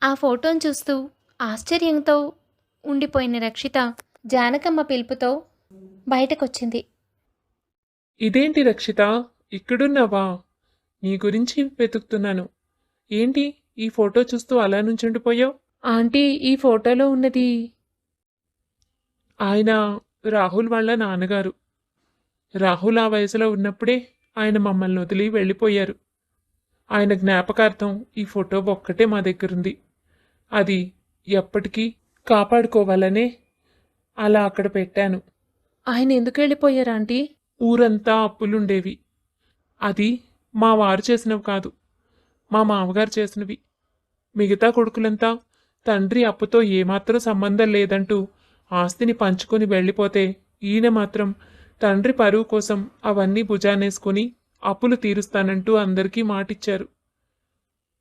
ఆ ఫోటోను చూస్తూ ఆశ్చర్యంతో ఉండిపోయిన రక్షిత జానకమ్మ పిలుపుతో బయటకొచ్చింది. ఇదేంటి రక్షిత, ఇక్కడున్నావా? నీ గురించి వెతుకుతున్నాను. ఏంటి ఈ ఫోటో చూస్తూ అలా నుంచుండిపోయావు? ఆంటీ, ఈ ఫోటోలో ఉన్నది ఆయన రాహుల్ వాళ్ళ నాన్నగారు. రాహుల్ ఆ వయసులో ఉన్నప్పుడే ఆయన మమ్మల్ని వదిలి వెళ్ళిపోయారు. ఆయన జ్ఞాపకార్థం ఈ ఫోటో ఒక్కటే మా దగ్గరుంది. అది ఎప్పటికీ కాపాడుకోవాలనే అలా అక్కడ పెట్టాను. ఆయన ఎందుకు వెళ్ళిపోయారు ఆంటీ? ఊరంతా అప్పులుండేవి. అది మా వారు చేసినవి కాదు, మా మామగారు చేసినవి. మిగతా కొడుకులంతా తండ్రి అప్పుతో ఏమాత్రం సంబంధం లేదంటూ ఆస్తిని పంచుకొని వెళ్ళిపోతే, ఈయన మాత్రం తండ్రి పరువు కోసం అవన్నీ భుజానేసుకొని అప్పులు తీరుస్తానంటూ అందరికీ మాటిచ్చారు.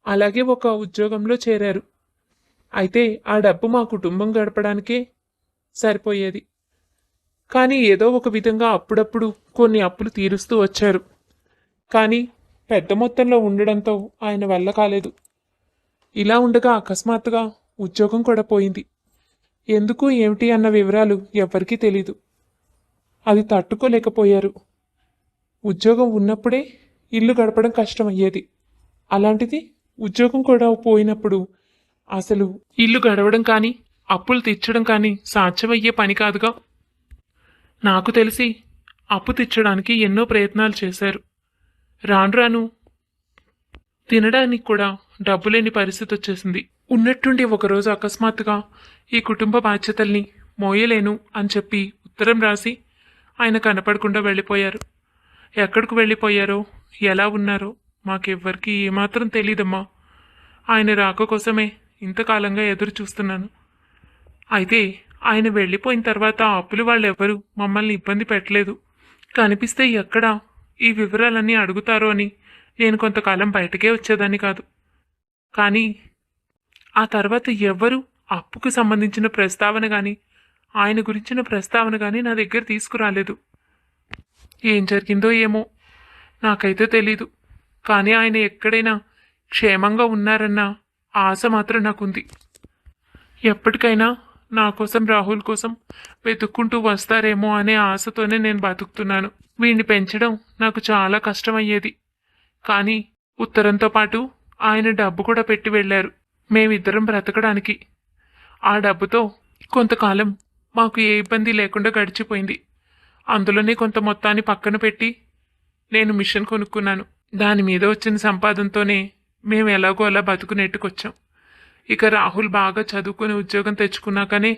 అలాగే ఒక ఉద్యోగంలో చేరారు. అయితే ఆ డబ్బు మా కుటుంబం గడపడానికే సరిపోయేది. కానీ ఏదో ఒక విధంగా అప్పుడప్పుడు కొన్ని అప్పులు తీరుస్తూ వచ్చారు. కానీ పెద్ద మొత్తంలో ఉండడంతో ఆయన వల్ల కాలేదు. ఇలా ఉండగా అకస్మాత్తుగా ఉద్యోగం కూడా పోయింది. ఎందుకు ఏమిటి అన్న వివరాలు ఎవ్వరికీ తెలీదు. అది తట్టుకోలేకపోయారు. ఉద్యోగం ఉన్నప్పుడే ఇల్లు గడపడం కష్టమయ్యేది. అలాంటిది ఉద్యోగం కూడా పోయినప్పుడు అసలు ఇల్లు గడవడం కానీ అప్పులు తీర్చడం కానీ సాధ్యమయ్యే పని కాదుగా. నాకు తెలిసి అప్పు తీర్చడానికి ఎన్నో ప్రయత్నాలు చేశారు. రాను రాను తినడానికి కూడా డబ్బు లేని పరిస్థితి వచ్చేసింది. ఉన్నట్టుండి ఒకరోజు అకస్మాత్తుగా ఈ కుటుంబ బాధ్యతల్ని మోయలేను అని చెప్పి ఉత్తరం రాసి ఆయన కనపడకుండా వెళ్ళిపోయారు. ఎక్కడికి వెళ్ళిపోయారో, ఎలా ఉన్నారో మాకెవ్వరికీ ఏమాత్రం తెలీదమ్మా. ఆయన రాక కోసమే ఇంతకాలంగా ఎదురు చూస్తున్నాను. అయితే ఆయన వెళ్ళిపోయిన తర్వాత అప్పులు వాళ్ళెవ్వరూ మమ్మల్ని ఇబ్బంది పెట్టలేదు. కనిపిస్తే ఎక్కడా ఈ వివరాలన్నీ అడుగుతారో అని నేను కొంతకాలం బయటకే వచ్చేదాన్ని కాదు. కానీ ఆ తర్వాత ఎవ్వరూ అప్పుకు సంబంధించిన ప్రస్తావన కానీ ఆయన గురించిన ప్రస్తావన కానీ నా దగ్గర తీసుకురాలేదు. ఏం జరిగిందో ఏమో నాకైతే తెలీదు. కానీ ఆయన ఎక్కడైనా క్షేమంగా ఉన్నారన్న ఆశ మాత్రం నాకుంది. ఎప్పటికైనా నా కోసం, రాహుల్ కోసం వెతుక్కుంటూ వస్తారేమో అనే ఆశతోనే నేను బతుకుతున్నాను. వీణ్ణి పెంచడం నాకు చాలా కష్టమయ్యేది. కానీ ఉత్తరంతో పాటు ఆయన డబ్బు కూడా పెట్టి వెళ్ళారు, మేమిద్దరం బ్రతకడానికి. ఆ డబ్బుతో కొంతకాలం మాకు ఏ ఇబ్బంది లేకుండా గడిచిపోయింది. అందులోనే కొంత మొత్తాన్ని పక్కన పెట్టి నేను మిషన్ కొనుక్కున్నాను. దాని మీద వచ్చిన సంపాదనతోనే మేము ఎలాగో అలా బతుకు నెట్టుకొచ్చాం. ఇక రాహుల్ బాగా చదువుకుని ఉద్యోగం తెచ్చుకున్నాకనే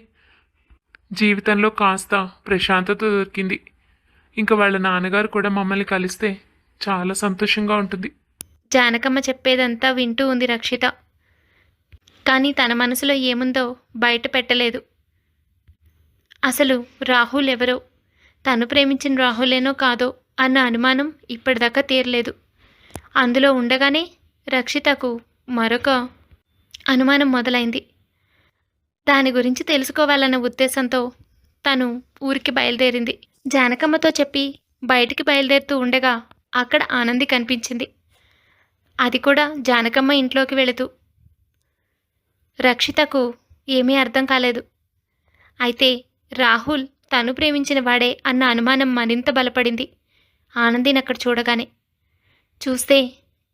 జీవితంలో కాస్త ప్రశాంతత దొరికింది. ఇంకా వాళ్ళ నాన్నగారు కూడా మమ్మల్ని కలిస్తే చాలా సంతోషంగా ఉంటుంది. జానకమ్మ చెప్పేదంతా వింటూ ఉంది రక్షిత. కానీ తన మనసులో ఏముందో బయట పెట్టలేదు. అసలు రాహుల్ ఎవరో, తను ప్రేమించిన రాహులేనో కాదో అన్న అనుమానం ఇప్పటిదాకా తీరలేదు. అందులో ఉండగానే రక్షితకు మరొక అనుమానం మొదలైంది. దాని గురించి తెలుసుకోవాలన్న ఉద్దేశంతో తను ఊరికి బయలుదేరింది. జానకమ్మతో చెప్పి బయటికి బయలుదేరుతూ ఉండగా అక్కడ ఆనంది కనిపించింది. అది కూడా జానకమ్మ ఇంట్లోకి వెళుతూ. రక్షితకు ఏమీ అర్థం కాలేదు. అయితే రాహుల్ తను ప్రేమించిన వాడే అన్న అనుమానం మరింత బలపడింది ఆనందిని అక్కడ చూడగానే. చూస్తే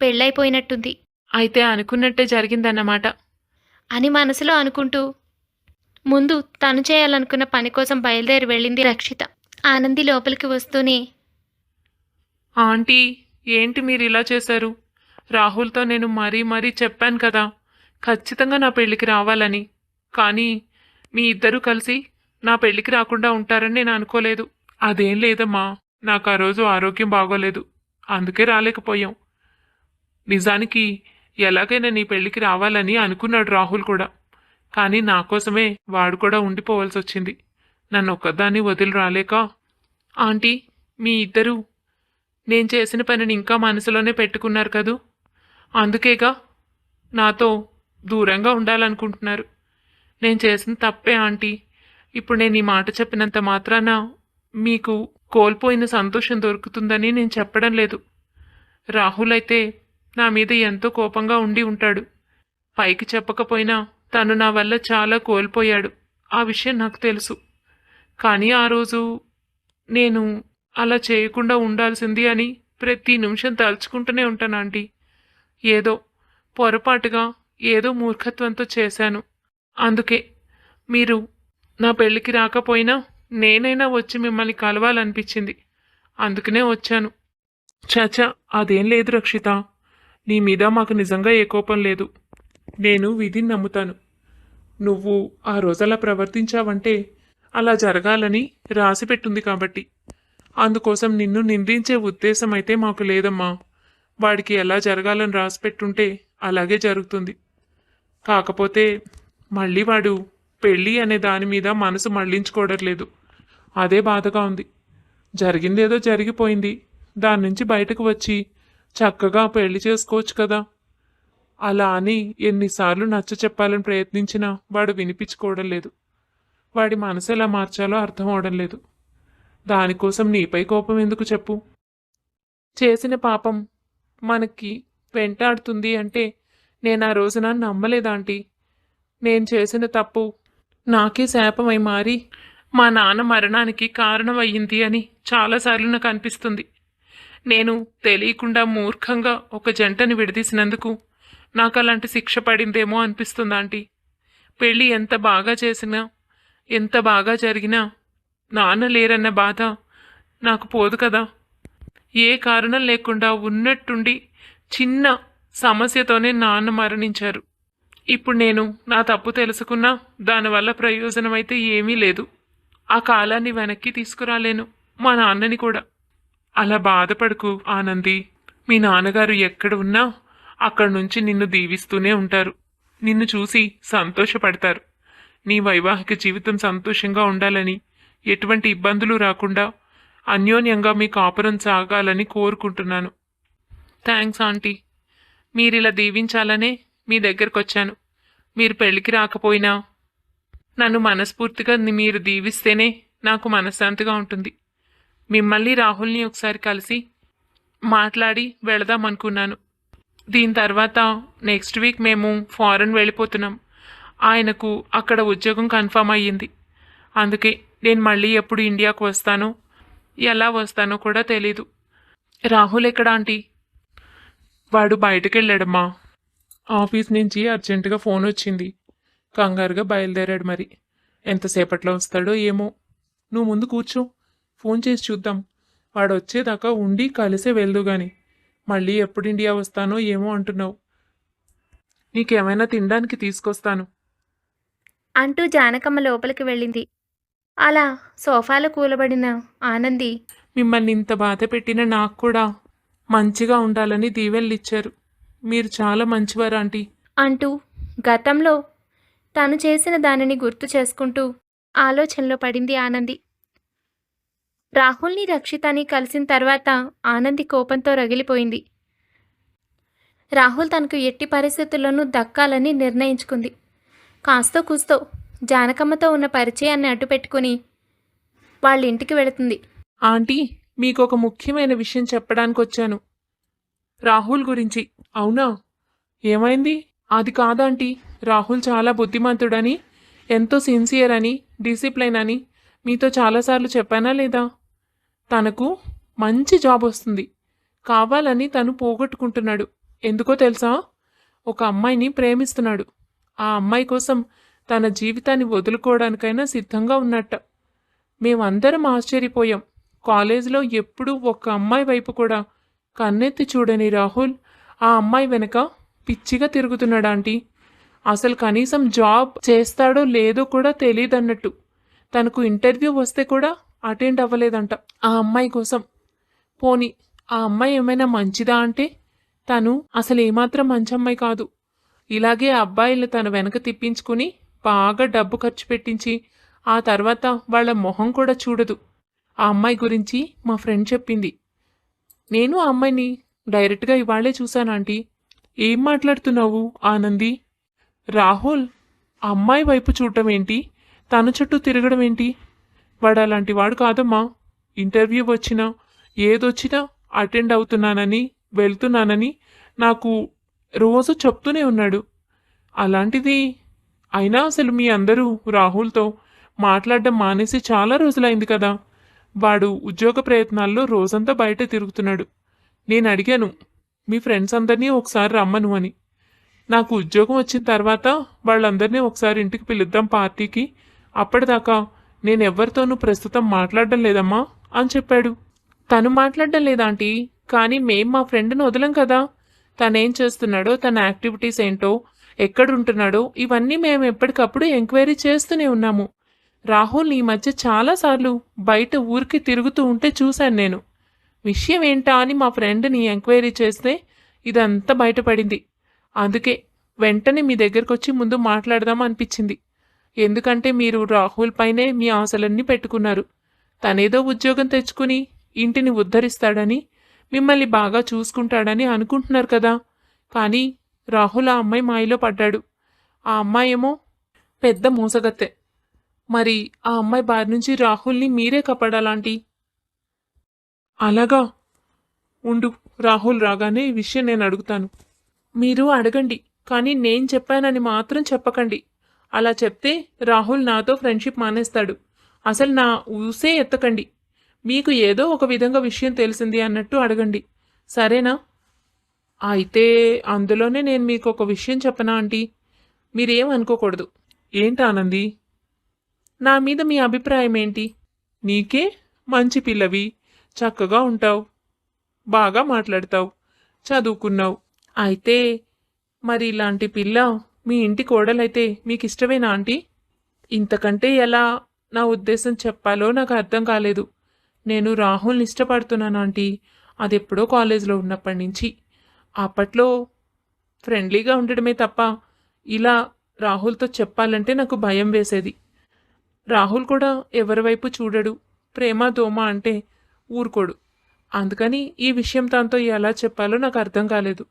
పెళ్ళైపోయినట్టుంది. అయితే అనుకున్నట్టే జరిగిందన్నమాట అని మనసులో అనుకుంటూ ముందు తను చేయాలనుకున్న పని కోసం బయలుదేరి వెళ్ళింది రక్షిత. ఆనంది లోపలికి వస్తూనే, ఆంటీ, ఏంటి మీరు ఇలా చేశారు? రాహుల్తో నేను మరీ చెప్పాను కదా ఖచ్చితంగా నా పెళ్ళికి రావాలని. కానీ మీ ఇద్దరూ కలిసి నా పెళ్ళికి రాకుండా ఉంటారని నేను అనుకోలేదు. అదేం లేదమ్మా, నాకు ఆ రోజు ఆరోగ్యం బాగోలేదు, అందుకే రాలేకపోయాం. నిజానికి ఎలాగైనా నీ పెళ్ళికి రావాలని అనుకున్నాడు రాహుల్ కూడా. కానీ నా కోసమే వాడు కూడా ఉండిపోవాల్సి వచ్చింది, నన్ను ఒక్కదాన్ని వదిలి రాలేక. ఆంటీ, మీ ఇద్దరూ నేను చేసిన పనిని ఇంకా మనసులోనే పెట్టుకున్నారు కదూ, అందుకేగా నాతో దూరంగా ఉండాలనుకుంటున్నారు. నేను చేసిన తప్పే ఆంటీ. ఇప్పుడు నేను ఈ మాట చెప్పినంత మాత్రాన మీకు కోల్పోయిన సంతోషం దొరుకుతుందని నేను చెప్పడం లేదు. రాహుల్ అయితే నా మీద ఎంతో కోపంగా ఉండి ఉంటాడు. పైకి చెప్పకపోయినా తను నా వల్ల చాలా కోల్పోయాడు. ఆ విషయం నాకు తెలుసు. కానీ ఆ రోజు నేను అలా చేయకుండా ఉండాల్సింది అని ప్రతి నిమిషం తలుచుకుంటూనే ఉంటాను ఆంటీ. ఏదో పొరపాటుగా ఏదో మూర్ఖత్వంతో చేశాను. అందుకే మీరు నా పెళ్ళికి రాకపోయినా నేనైనా వచ్చి మిమ్మల్ని కలవాలనిపించింది. అందుకనే వచ్చాను. చాచా, అదేం లేదు రక్షిత. నీ మీద మాకు నిజంగా ఏ కోపం లేదు. నేను విధిని నమ్ముతాను. నువ్వు ఆ రోజు అలా ప్రవర్తించావంటే అలా జరగాలని రాసిపెట్టుంది కాబట్టి. అందుకోసం నిన్ను నిందించే ఉద్దేశం అయితే మాకు లేదమ్మా. వాడికి ఎలా జరగాలని రాసిపెట్టుంటే అలాగే జరుగుతుంది. కాకపోతే మళ్ళీ వాడు పెళ్ళి అనే దాని మీద మనసు మళ్ళించుకోవడం లేదు. అదే బాధగా ఉంది. జరిగిందేదో జరిగిపోయింది. దాని నుంచి బయటకు వచ్చి చక్కగా పెళ్లి చేసుకోవచ్చు కదా. అలా అని ఎన్నిసార్లు నచ్చ చెప్పాలని ప్రయత్నించినా వాడు వినిపించుకోవడం లేదు. వాడి మనసు ఎలా మార్చాలో అర్థం అవడం లేదు. దానికోసం నీపై కోపం ఎందుకు చెప్పు? చేసిన పాపం మనకి వెంటాడుతుంది అంటే నేను ఆ రోజున నమ్మలేదాంటీ. నేను చేసిన తప్పు నాకే శాపమై మారి మా నాన్న మరణానికి కారణమయ్యింది అని చాలాసార్లు నాకు అనిపిస్తుంది. నేను తెలియకుండా మూర్ఖంగా ఒక జంటని విడదీసినందుకు నాకు అలాంటి శిక్ష పడిందేమో అనిపిస్తుంది ఆంటీ. పెళ్ళి ఎంత బాగా చేసినా ఎంత బాగా జరిగినా నాన్న లేరన్న బాధ నాకు పోదు కదా. ఏ కారణం లేకుండా ఉన్నట్టుండి చిన్న సమస్యతోనే నాన్న మరణించారు. ఇప్పుడు నేను నా తప్పు తెలుసుకున్నా దానివల్ల ప్రయోజనం అయితే ఏమీ లేదు. ఆ కాలాన్ని వెనక్కి తీసుకురాలేను, మా నాన్నని కూడా. అలా బాధపడకు ఆనంది. మీ నాన్నగారు ఎక్కడ ఉన్నా అక్కడి నుంచి నిన్ను దీవిస్తూనే ఉంటారు. నిన్ను చూసి సంతోషపడతారు. నీ వైవాహిక జీవితం సంతోషంగా ఉండాలని, ఎటువంటి ఇబ్బందులు రాకుండా అన్యోన్యంగా మీ కాపురం సాగాలని కోరుకుంటున్నాను. Thanks aunty. మీరిలా దీవించాలనే మీ దగ్గరకు వచ్చాను. మీరు పెళ్ళికి రాకపోయినా నన్ను మనస్ఫూర్తిగా మీరు దీవిస్తేనే నాకు మనశ్శాంతిగా ఉంటుంది. మిమ్మల్ని రాహుల్ని ఒకసారి కలిసి మాట్లాడి వెళదాం అనుకున్నాను. దీని తర్వాత నెక్స్ట్ వీక్ మేము ఫారెన్ వెళ్ళిపోతున్నాం. ఆయనకు అక్కడ ఉద్యోగం కన్ఫర్మ్ అయ్యింది. అందుకే నేను మళ్ళీ ఎప్పుడు ఇండియాకు వస్తానో ఎలా వస్తానో కూడా తెలీదు. రాహుల్ ఎక్కడ ఆంటీ? వాడు బయటకు వెళ్ళాడమ్మా. ఆఫీస్ నుంచి అర్జెంటుగా ఫోన్ వచ్చింది. కంగారుగా బయలుదేరాడు. మరి ఎంతసేపట్లో వస్తాడో ఏమో. నువ్వు ముందు కూర్చో, ఫోన్ చేసి చూద్దాం. వాడు వచ్చేదాకా ఉండి కలిసే వెళ్దు గాని. మళ్ళీ ఎప్పుడు ఇండియా వస్తానో ఏమో అంటున్నావు. నీకేమైనా తినడానికి తీసుకొస్తాను అంటూ జానకమ్మ లోపలికి వెళ్ళింది. అలా సోఫాలో కూలబడిన ఆనంది, మిమ్మల్ని ఇంత బాధ పెట్టిన నాకు కూడా మంచిగా ఉండాలని దీవెనలిచ్చారు. మీరు చాలా మంచివారు ఆంటీ అంటూ గతంలో తను చేసిన దానిని గుర్తు చేసుకుంటూ ఆలోచనలో పడింది ఆనంది. రాహుల్ని రక్షితని కలిసిన తర్వాత ఆనంది కోపంతో రగిలిపోయింది. రాహుల్ తనకు ఎట్టి పరిస్థితుల్లోనూ దక్కాలని నిర్ణయించుకుంది. కాస్తో కూస్తో జానకమ్మతో ఉన్న పరిచయాన్ని అడ్డుపెట్టుకుని వాళ్ళ ఇంటికి వెళుతుంది. ఆంటీ, మీకు ఒక ముఖ్యమైన విషయం చెప్పడానికి వచ్చాను. రాహుల్ గురించి. అవునా? ఏమైంది? అది కాదంటీ. రాహుల్ చాలా బుద్ధిమంతుడని, ఎంతో సిన్సియర్ అని, డిసిప్లైన్ అని మీతో చాలాసార్లు చెప్పానా లేదా? తనకు మంచి జాబ్ వస్తుంది. కావాలని తను పోగొట్టుకుంటున్నాడు. ఎందుకో తెలుసా? ఒక అమ్మాయిని ప్రేమిస్తున్నాడు. ఆ అమ్మాయి కోసం తన జీవితాన్ని వదులుకోవడానికైనా సిద్ధంగా ఉన్నట్ట. మేమందరం ఆశ్చర్యపోయాం. కాలేజీలో ఎప్పుడూ ఒక అమ్మాయి వైపు కూడా కన్నెత్తి చూడని రాహుల్ ఆ అమ్మాయి వెనక పిచ్చిగా తిరుగుతున్నాడు ఆంటీ. అసలు కనీసం జాబ్ చేస్తాడో లేదో కూడా తెలియదన్నట్టు. తనకు ఇంటర్వ్యూ వస్తే కూడా అటెండ్ అవ్వలేదంట ఆ అమ్మాయి కోసం. పోనీ ఆ అమ్మాయి ఏమైనా మంచిదా అంటే తను అసలు ఏమాత్రం మంచి అమ్మాయి కాదు. ఇలాగే అబ్బాయిలు తన వెనక తిప్పించుకుని బాగా డబ్బు ఖర్చు పెట్టించి ఆ తర్వాత వాళ్ళ మొహం కూడా చూడదు. ఆ అమ్మాయి గురించి మా ఫ్రెండ్ చెప్పింది. నేను ఆ అమ్మాయిని డైరెక్ట్గా ఇవాళే చూశాను ఆంటీ. ఏం మాట్లాడుతున్నావు ఆనంది? రాహుల్ అమ్మాయి వైపు చూడటం ఏంటి? తన చుట్టూ తిరగడం ఏంటి? వాడు అలాంటి వాడు కాదమ్మా. ఇంటర్వ్యూ వచ్చినా ఏదొచ్చినా అటెండ్ అవుతున్నానని వెళ్తున్నానని నాకు రోజు చెప్తూనే ఉన్నాడు. అలాంటిది అయినా అసలు మీ అందరూ రాహుల్తో మాట్లాడడం మానేసి చాలా రోజులైంది కదా. వాడు ఉద్యోగ ప్రయత్నాల్లో రోజంతా బయట తిరుగుతున్నాడు. నేను అడిగాను మీ ఫ్రెండ్స్ అందరినీ ఒకసారి రమ్మను అని. నాకు ఉద్యోగం వచ్చిన తర్వాత వాళ్ళందరినీ ఒకసారి ఇంటికి పిలుద్దాం పార్టీకి, అప్పటిదాకా నేను ఎవరితోనూ ప్రస్తుతం మాట్లాడడం లేదమ్మా అని చెప్పాడు. తను మాట్లాడడం లేదాంటీ, కానీ మేం మా ఫ్రెండ్ని వదలం కదా. తనేం చేస్తున్నాడో, తన యాక్టివిటీస్ ఏంటో, ఎక్కడుంటున్నాడో ఇవన్నీ మేము ఎప్పటికప్పుడు ఎంక్వైరీ చేస్తూనే ఉన్నాము. రాహుల్ ఈ మధ్య చాలాసార్లు బయట ఊరికి తిరుగుతూ ఉంటే చూశాను నేను. విషయం ఏంటా అని మా ఫ్రెండ్ని ఎంక్వైరీ చేస్తే ఇదంతా బయటపడింది. అందుకే వెంటనే మీ దగ్గరకు వచ్చి ముందు మాట్లాడదాం అనిపించింది. ఎందుకంటే మీరు రాహుల్ పైనే మీ ఆశలన్నీ పెట్టుకున్నారు. తనేదో ఉద్యోగం తెచ్చుకుని ఇంటిని ఉద్ధరిస్తాడని, మిమ్మల్ని బాగా చూసుకుంటాడని అనుకుంటున్నారు కదా. కానీ రాహుల్ ఆ అమ్మాయి మాయలో పడ్డాడు. ఆ అమ్మాయి ఏమో పెద్ద మోసగత్తె. మరి ఆ అమ్మాయి బారి నుంచి రాహుల్ని మీరే కాపాడాలాంటి. అలాగా, ఉండు, రాహుల్ రాగానే ఈ విషయం నేను అడుగుతాను. మీరు అడగండి, కానీ నేను చెప్పానని మాత్రం చెప్పకండి. అలా చెప్తే రాహుల్ నాతో ఫ్రెండ్షిప్ మానేస్తాడు. అసలు నా ఊసే ఎత్తకండి. మీకు ఏదో ఒక విధంగా విషయం తెలిసింది అన్నట్టు అడగండి, సరేనా? అయితే అందులోనే నేను మీకు ఒక విషయం చెప్పనా ఆంటీ? మీరేం అనుకోకూడదు. ఏంటి ఆనంది? నా మీద మీ అభిప్రాయం ఏంటి? నీకే మంచి పిల్లవి, చక్కగా ఉంటావు, బాగా మాట్లాడతావు, చదువుకున్నావు. అయితే మరి ఇలాంటి పిల్ల మీ ఇంటి కోడలైతే మీకు ఇష్టమేనా ఆంటీ? ఇంతకంటే ఎలా నా ఉద్దేశం చెప్పాలో నాకు అర్థం కాలేదు. నేను రాహుల్ని ఇష్టపడుతున్నాను ఆంటీ. అది ఎప్పుడో కాలేజీలో ఉన్నప్పటి నుంచి. అప్పట్లో ఫ్రెండ్లీగా ఉండడమే తప్ప ఇలా రాహుల్తో చెప్పాలంటే నాకు భయం వేసేది. రాహుల్ కూడా ఎవరి వైపు చూడడు, ప్రేమ దోమ అంటే ఊరుకోడు. అందుకని ఈ విషయం తనతో ఎలా చెప్పాలో నాకు అర్థం కాలేదు.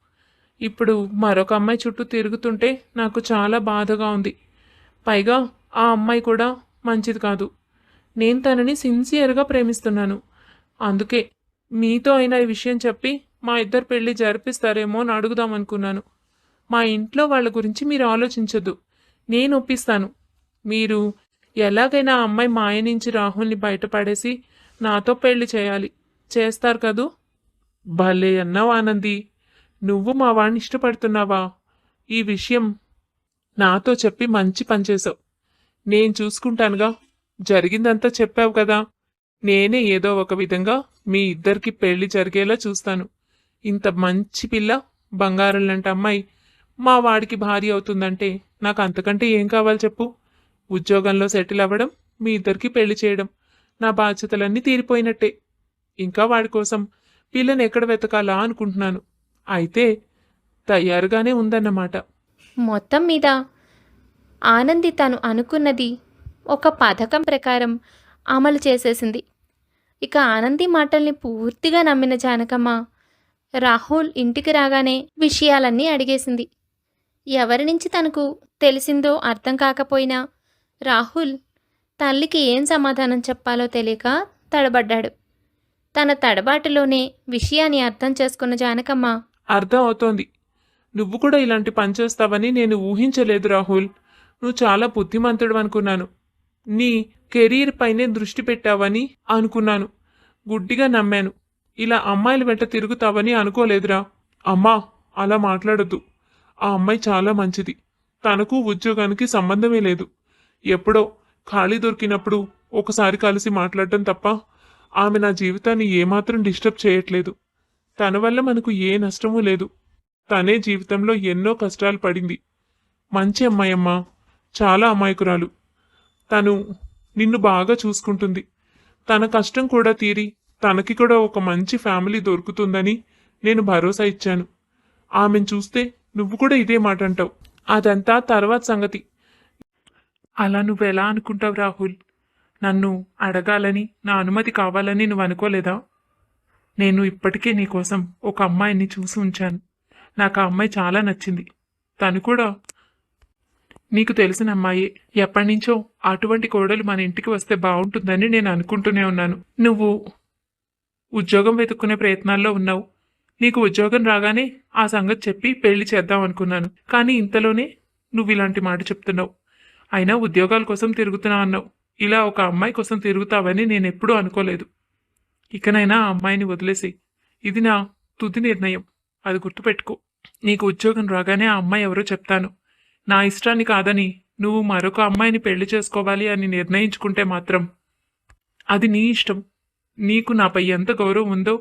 ఇప్పుడు మరొక అమ్మాయి చుట్టూ తిరుగుతుంటే నాకు చాలా బాధగా ఉంది. పైగా ఆ అమ్మాయి కూడా మంచిది కాదు. నేను తనని సిన్సియర్గా ప్రేమిస్తున్నాను. అందుకే మీతో అయినా ఈ విషయం చెప్పి మా ఇద్దరు పెళ్లి జరిపిస్తారేమో అని అడుగుదామనుకున్నాను. మా ఇంట్లో వాళ్ళ గురించి మీరు ఆలోచించొద్దు, నేను ఒప్పిస్తాను. మీరు ఎలాగైనా ఆ అమ్మాయి మాయ నుంచి రాహుల్ని బయటపడేసి నాతో పెళ్లి చేయాలి. చేస్తారు కదూ? భలే అన్నావు ఆనంది. నువ్వు మా వాడిని ఇష్టపడుతున్నావా? ఈ విషయం నాతో చెప్పి మంచి పని చేసావు. నేను చూసుకుంటానుగా. జరిగిందంతా చెప్పావు కదా. నేనే ఏదో ఒక విధంగా మీ ఇద్దరికి పెళ్లి జరిగేలా చూస్తాను. ఇంత మంచి పిల్ల, బంగారం లాంటి అమ్మాయి మా వాడికి భార్య అవుతుందంటే నాకు అంతకంటే ఏం కావాలి చెప్పు? ఉద్యోగంలో సెటిల్ అవ్వడం, మీ ఇద్దరికి పెళ్లి చేయడం, నా బాధ్యతలన్నీ తీరిపోయినట్టే. ఇంకా వాడి కోసం పిల్లని ఎక్కడ వెతకాలా అనుకుంటున్నాను. అయితే తయారుగానే ఉందన్నమాట. మొత్తం మీద ఆనంది తను అనుకున్నది ఒక పథకం ప్రకారం అమలు చేసేసింది. ఇక ఆనంది మాటల్ని పూర్తిగా నమ్మిన జానకమ్మ రాహుల్ ఇంటికి రాగానే విషయాలన్నీ అడిగేసింది. ఎవరి నుంచి తనకు తెలిసిందో అర్థం కాకపోయినా రాహుల్ తల్లికి ఏం సమాధానం చెప్పాలో తెలియక తడబడ్డాడు. తన తడబాటులోనే విషయాన్ని అర్థం చేసుకున్న జానకమ్మ, అర్థం అవుతోంది. నువ్వు కూడా ఇలాంటి పని చేస్తావని నేను ఊహించలేదు రాహుల్. నువ్వు చాలా బుద్ధిమంతుడు అనుకున్నాను. నీ కెరీర్ పైనే దృష్టి పెట్టావని అనుకున్నాను. గుడ్డిగా నమ్మాను. ఇలా అమ్మాయిల వెంట తిరుగుతావని అనుకోలేదురా. అమ్మా, అలా మాట్లాడొద్దు. ఆ అమ్మాయి చాలా మంచిది. తనకు ఉద్యోగానికి సంబంధమే లేదు. ఎప్పుడో ఖాళీ దొరికినప్పుడు ఒకసారి కలిసి మాట్లాడటం తప్ప ఆమె నా జీవితాన్ని ఏమాత్రం డిస్టర్బ్ చేయట్లేదు. తన వల్ల మనకు ఏ నష్టమూ లేదు. తనే జీవితంలో ఎన్నో కష్టాలు పడింది. మంచి అమ్మాయమ్మా, చాలా అమాయకురాలు. తను నిన్ను బాగా చూసుకుంటుంది. తన కష్టం కూడా తీరి తనకి కూడా ఒక మంచి ఫ్యామిలీ దొరుకుతుందని నేను భరోసా ఇచ్చాను. ఆమెను చూస్తే నువ్వు కూడా ఇదే మాట అంటావు. అదంతా తర్వాత సంగతి. అలా నువ్వెలా అనుకుంటావు రాహుల్? నన్ను అడగాలని, నా అనుమతి కావాలని నువ్వు అనుకోలేదా? నేను ఇప్పటికే నీకోసం ఒక అమ్మాయిని చూసి ఉంచాను. నాకు ఆ అమ్మాయి చాలా నచ్చింది. తను కూడా నీకు తెలిసిన అమ్మాయే. ఎప్పటినుంచో అటువంటి కోడలు మన ఇంటికి వస్తే బాగుంటుందని నేను అనుకుంటూనే ఉన్నాను. నువ్వు ఉద్యోగం వెతుక్కునే ప్రయత్నాల్లో ఉన్నావు. నీకు ఉద్యోగం రాగానే ఆ సంగతి చెప్పి పెళ్లి చేద్దాం అనుకున్నాను. కానీ ఇంతలోనే నువ్వు ఇలాంటి మాట చెప్తున్నావు? అయినా ఉద్యోగాల కోసం తిరుగుతున్నా అన్నావు. ఇలా ఒక అమ్మాయి కోసం తిరుగుతావని నేను ఎప్పుడూ అనుకోలేదు. ఇకనైనా ఆ అమ్మాయిని వదిలేసి, ఇది నా తుది నిర్ణయం. అది గుర్తుపెట్టుకో. నీకు ఉద్యోగం రాగానే ఆ అమ్మాయి ఎవరో చెప్తాను. నా ఇష్టాన్ని కాదని నువ్వు మరొక అమ్మాయిని పెళ్లి చేసుకోవాలి అని నిర్ణయించుకుంటే మాత్రం అది నీ ఇష్టం. నీకు నాపై ఎంత గౌరవం ఉందో,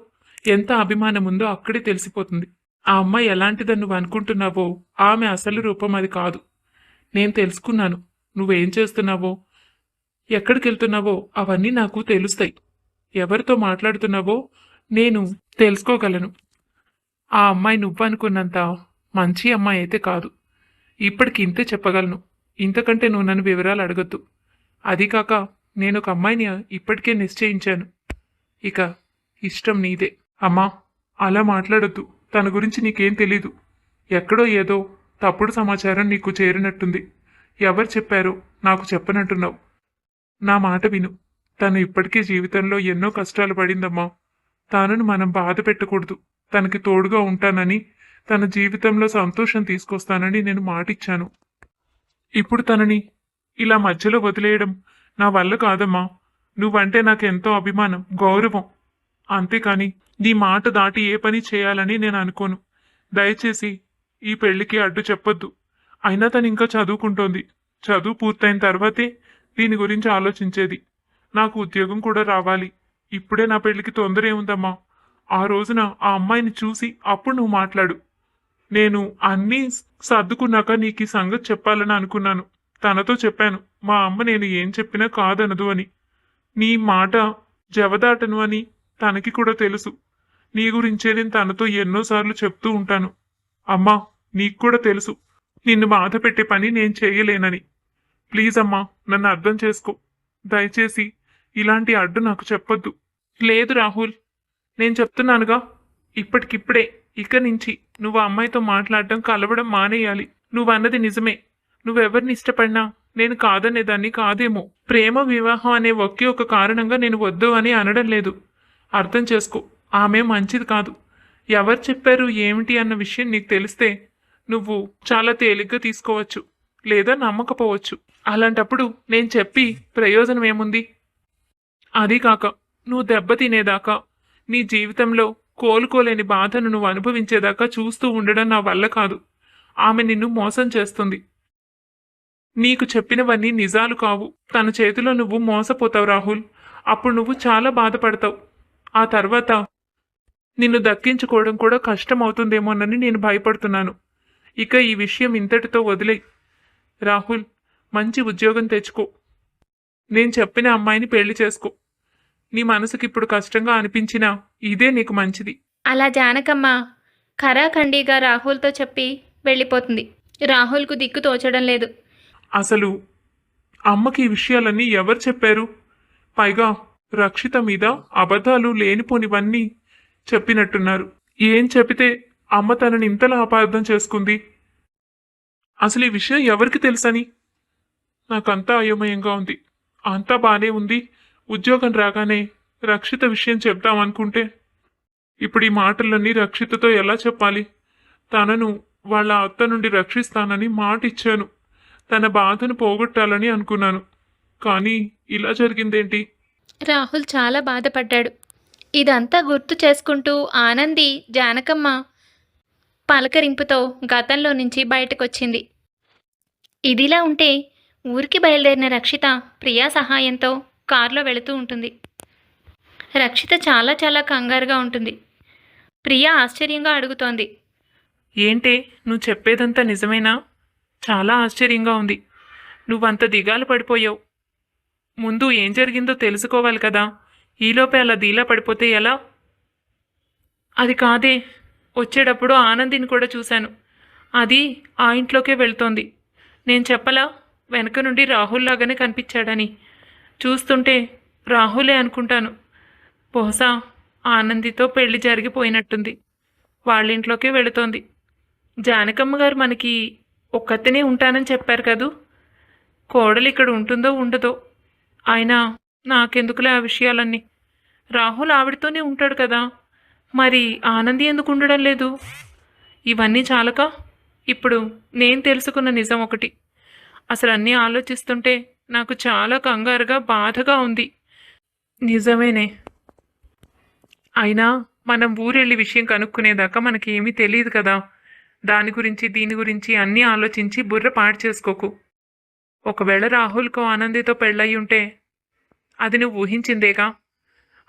ఎంత అభిమానం ఉందో అక్కడే తెలిసిపోతుంది. ఆ అమ్మాయి ఎలాంటిదని నువ్వు అనుకుంటున్నావో ఆమె అసలు రూపం అది కాదు. నేను తెలుసుకున్నాను. నువ్వేం చేస్తున్నావో, ఎక్కడికి వెళ్తున్నావో అవన్నీ నాకు తెలుస్తాయి. ఎవరితో మాట్లాడుతున్నావో నేను తెలుసుకోగలను. ఆ అమ్మాయి నువ్వనుకున్నంత మంచి అమ్మాయి అయితే కాదు. ఇప్పటికి ఇంతే చెప్పగలను. ఇంతకంటే నువ్వు నన్ను వివరాలు అడగద్దు. అది కాక నేను ఒక అమ్మాయిని ఇప్పటికే నిశ్చయించాను. ఇక ఇష్టం నీదే. అమ్మా, అలా మాట్లాడొద్దు. తన గురించి నీకేం తెలీదు. ఎక్కడో ఏదో తప్పుడు సమాచారం నీకు చేరినట్టుంది. ఎవరు చెప్పారో నాకు చెప్పనంటున్నావు. నా మాట విను. తను ఇప్పటికీ జీవితంలో ఎన్నో కష్టాలు పడిందమ్మా. తనను మనం బాధ పెట్టకూడదు. తనకి తోడుగా ఉంటానని, తన జీవితంలో సంతోషం తీసుకొస్తానని నేను మాటిచ్చాను. ఇప్పుడు తనని ఇలా మధ్యలో వదిలేయడం నా వల్ల కాదమ్మా. నువ్వంటే నాకెంతో అభిమానం, గౌరవం. అంతేకాని నీ మాట దాటి ఏ పని చేయాలని నేను అనుకోను. దయచేసి ఈ పెళ్లికి అడ్డు చెప్పొద్దు. అయినా తను ఇంకా చదువుకుంటోంది. చదువు పూర్తయిన తర్వాతే దీని గురించి ఆలోచించేది. నాకు ఉద్యోగం కూడా రావాలి. ఇప్పుడే నా పెళ్లికి తొందర ఏముందమ్మా? ఆ రోజున ఆ అమ్మాయిని చూసి అప్పుడు నువ్వు మాట్లాడు. నేను అన్నీ సర్దుకున్నాక నీకు ఈ సంగతి చెప్పాలని అనుకున్నాను. తనతో చెప్పాను, మా అమ్మ నేను ఏం చెప్పినా కాదనదు అని. నీ మాట జవదాటను అని తనకి కూడా తెలుసు. నీ గురించే నేను తనతో ఎన్నోసార్లు చెప్తూ ఉంటాను. అమ్మా, నీకు కూడా తెలుసు నిన్ను బాధ పెట్టే పని నేను చేయలేనని. ప్లీజ్ అమ్మా, నన్ను అర్థం చేసుకో. దయచేసి ఇలాంటి అడ్డు నాకు చెప్పొద్దు. లేదు రాహుల్, నేను చెప్తున్నానుగా, ఇప్పటికిప్పుడే ఇక నుంచి నువ్వు ఆ అమ్మాయితో మాట్లాడడం, కలవడం మానేయాలి. నువ్వన్నది నిజమే. నువ్వెవరిని ఇష్టపడినా నేను కాదనేదాన్ని కాదేమో. ప్రేమ వివాహం అనే ఒకే ఒక కారణంగా నేను వద్దు అని అనడం లేదు. అర్థం చేసుకో, ఆమె మంచిది కాదు. ఎవరు చెప్పారు ఏమిటి అన్న విషయం నీకు తెలిస్తే నువ్వు చాలా తేలిగ్గా తీసుకోవచ్చు, లేదా నమ్మకపోవచ్చు. అలాంటప్పుడు నేను చెప్పి ప్రయోజనం ఏముంది? అది కాక నువ్వు దెబ్బతినేదాకా, నీ జీవితంలో కోలుకోలేని బాధను నువ్వు అనుభవించేదాకా చూస్తూ ఉండడం నా వల్ల కాదు. ఆమె నిన్ను మోసం చేస్తుంది. నీకు చెప్పినవన్నీ నిజాలు కావు. తన చేతిలో నువ్వు మోసపోతావు రాహుల్. అప్పుడు నువ్వు చాలా బాధపడతావు. ఆ తర్వాత నిన్ను దక్కించుకోవడం కూడా కష్టమవుతుందేమోనని నేను భయపడుతున్నాను. ఇక ఈ విషయం ఇంతటితో వదిలేయ్. రాహుల్, మంచి ఉద్యోగం తెచ్చుకో. నేను చెప్పిన అమ్మాయిని పెళ్లి చేసుకో. నీ మనసుకి ఇప్పుడు కష్టంగా అనిపించినా ఇదే నీకు మంచిది. అలా జానకమ్మ ఖరాఖండిగా రాహుల్తో చెప్పి వెళ్ళిపోతుంది. రాహుల్కు దిక్కు తోచడం లేదు. అసలు అమ్మకి ఈ విషయాలన్నీ ఎవరు చెప్పారు? పైగా రక్షిత మీద అబద్ధాలు లేనిపోనివన్నీ చెప్పినట్టున్నారు. ఏం చెప్పితే అమ్మ తనని ఇంతలా అపార్థం చేసుకుంది? అసలు ఈ విషయం ఎవరికి తెలుసని? నాకంతా అయోమయంగా ఉంది. అంతా బానే ఉంది. ఉద్యోగం రాగానే రక్షిత విషయం చెప్దామనుకుంటే ఇప్పుడు ఈ మాటలన్నీ రక్షితతో ఎలా చెప్పాలి? తనను వాళ్ళ అత్త నుండి రక్షిస్తానని మాట ఇచ్చాను. తన బాధను పోగొట్టాలని అనుకున్నాను. కానీ ఇలా జరిగిందేంటి? రాహుల్ చాలా బాధపడ్డాడు. ఇదంతా గుర్తు చేసుకుంటూ ఆనంది జానకమ్మ పలకరింపుతో గతంలో నుంచి బయటకొచ్చింది. ఇదిలా ఉంటే ఊరికి బయలుదేరిన రక్షిత ప్రియా సహాయంతో కారులో వెళుతూ ఉంటుంది. రక్షిత చాలా చాలా కంగారుగా ఉంటుంది. ప్రియా ఆశ్చర్యంగా అడుగుతోంది, ఏంటే, నువ్వు చెప్పేదంతా నిజమేనా? చాలా ఆశ్చర్యంగా ఉంది. నువ్వంత దిగాలు పడిపోయావు. ముందు ఏం జరిగిందో తెలుసుకోవాలి కదా. ఈలోపే అలా దీలా పడిపోతే ఎలా? అది కాదే, వచ్చేటప్పుడు ఆనందిని కూడా చూశాను. అది ఆ ఇంట్లోకే వెళ్తోంది. నేను చెప్పలా, వెనక నుండి రాహుల్ లాగానే కనిపించాడని. చూస్తుంటే రాహులే అనుకుంటాను. బహుశా ఆనందితో పెళ్లి జరిగిపోయినట్టుంది. వాళ్ళింట్లోకే వెళుతోంది. జానకమ్మ గారు మనకి ఒక్కతనే ఉంటానని చెప్పారు కదూ. కోడలు ఇక్కడ ఉంటుందో ఉండదో. అయినా నాకెందుకులే ఆ విషయాలన్నీ. రాహుల్ ఆవిడతోనే ఉంటాడు కదా, మరి ఆనంది ఎందుకు ఉండడం లేదు? ఇవన్నీ చాలక ఇప్పుడు నేను తెలుసుకున్న నిజం ఒకటి. అసలు అన్నీ ఆలోచిస్తుంటే నాకు చాలా కంగారుగా బాధగా ఉంది. నిజమేనే. అయినా మనం ఊరెళ్ళి విషయం కనుక్కునేదాకా మనకి ఏమీ తెలియదు కదా. దాని గురించి దీని గురించి అన్నీ ఆలోచించి బుర్ర పాడు చేసుకోకు. ఒకవేళ రాహుల్కో ఆనందితో పెళ్ళయి ఉంటే అది నువ్వు ఊహించిందేగా.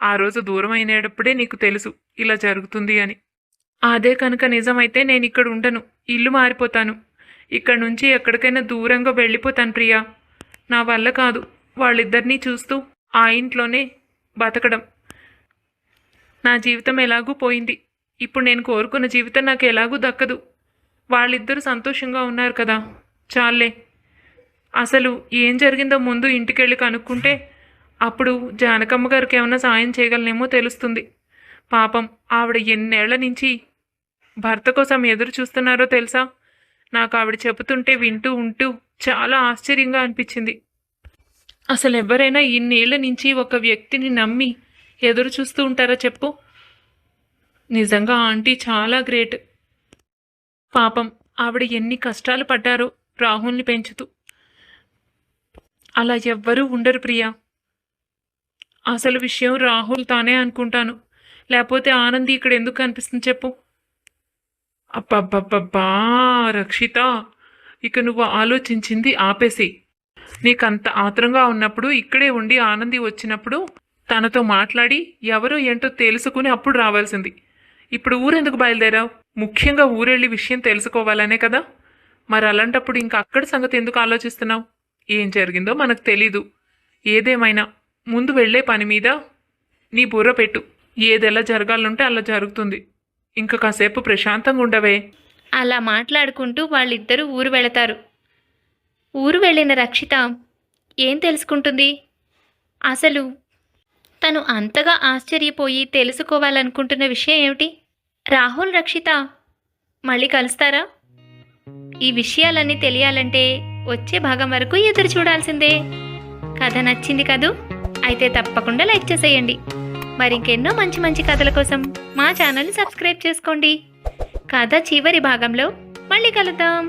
ఆ రోజు దూరం అయినప్పుడే నీకు తెలుసు ఇలా జరుగుతుంది అని. అదే కనుక నిజమైతే నేను ఇక్కడ ఉండను, ఇల్లు మారిపోతాను. ఇక్కడ నుంచి ఎక్కడికైనా దూరంగా వెళ్ళిపోతాను ప్రియా. నా వల్ల కాదు వాళ్ళిద్దరినీ చూస్తూ ఆ ఇంట్లోనే బతకడం. నా జీవితం ఎలాగూ పోయింది. ఇప్పుడు నేను కోరుకున్న జీవితం నాకు ఎలాగూ దక్కదు. వాళ్ళిద్దరూ సంతోషంగా ఉన్నారు కదా, చాలే. అసలు ఏం జరిగిందో ముందు ఇంటికెళ్ళి కనుక్కుంటే అప్పుడు జానకమ్మ గారికి ఏమైనా సాయం చేయగలనేమో తెలుస్తుంది. పాపం ఆవిడ ఎన్నేళ్ల నుంచి భర్త కోసం ఎదురు చూస్తున్నారో తెలుసా. నాకు ఆవిడ చెబుతుంటే వింటూ ఉంటూ చాలా ఆశ్చర్యంగా అనిపించింది. అసలు ఎవరైనా ఇన్నేళ్ల నుంచి ఒక వ్యక్తిని నమ్మి ఎదురు చూస్తూ ఉంటారా చెప్పు. నిజంగా ఆంటీ చాలా గ్రేట్. పాపం ఆవిడ ఎన్ని కష్టాలు పడ్డారో రాహుల్ని పెంచుతూ. అలా ఎవ్వరూ ఉండరు ప్రియా. అసలు విషయం రాహుల్ తానే అనుకుంటాను. లేకపోతే ఆనంది ఇక్కడ ఎందుకు కనిపిస్తుంది చెప్పు. అబ్బబ్బబ్బబ్బా రక్షిత, ఇక నువ్వు ఆలోచించింది ఆపేసి. నీకంత ఆత్రంగా ఉన్నప్పుడు ఇక్కడే ఉండి ఆనంది వచ్చినప్పుడు తనతో మాట్లాడి ఎవరో ఏంటో తెలుసుకుని అప్పుడు రావాల్సింది. ఇప్పుడు ఊరెందుకు బయలుదేరావు? ముఖ్యంగా ఊరెళ్ళి విషయం తెలుసుకోవాలనే కదా. మరి అలాంటప్పుడు ఇంకా అక్కడి సంగతి ఎందుకు ఆలోచిస్తున్నావు? ఏం జరిగిందో మనకు తెలీదు. ఏదేమైనా ముందు వెళ్ళే పని మీద నీ బుర్ర పెట్టు. ఏదెలా జరగాలంటే అలా జరుగుతుంది. ఇంకా కాసేపు ప్రశాంతంగా ఉండవే. అలా మాట్లాడుకుంటూ వాళ్ళిద్దరూ ఊరు వెళతారు. ఊరు వెళ్ళిన రక్షిత ఏం తెలుసుకుంటుంది? అసలు తను అంతగా ఆశ్చర్యపోయి తెలుసుకోవాలనుకుంటున్న విషయం ఏమిటి? రాహుల్ రక్షిత మళ్ళీ కలుస్తారా? ఈ విషయాలన్నీ తెలియాలంటే వచ్చే భాగం వరకు ఎదురు చూడాల్సిందే. కథ నచ్చింది కదూ? అయితే తప్పకుండా లైక్ చేసేయండి. మరింకెన్నో మంచి మంచి కథల కోసం మా ఛానల్ని సబ్స్క్రైబ్ చేసుకోండి. కథ చివరి భాగంలో మళ్ళీ కలుద్దాం.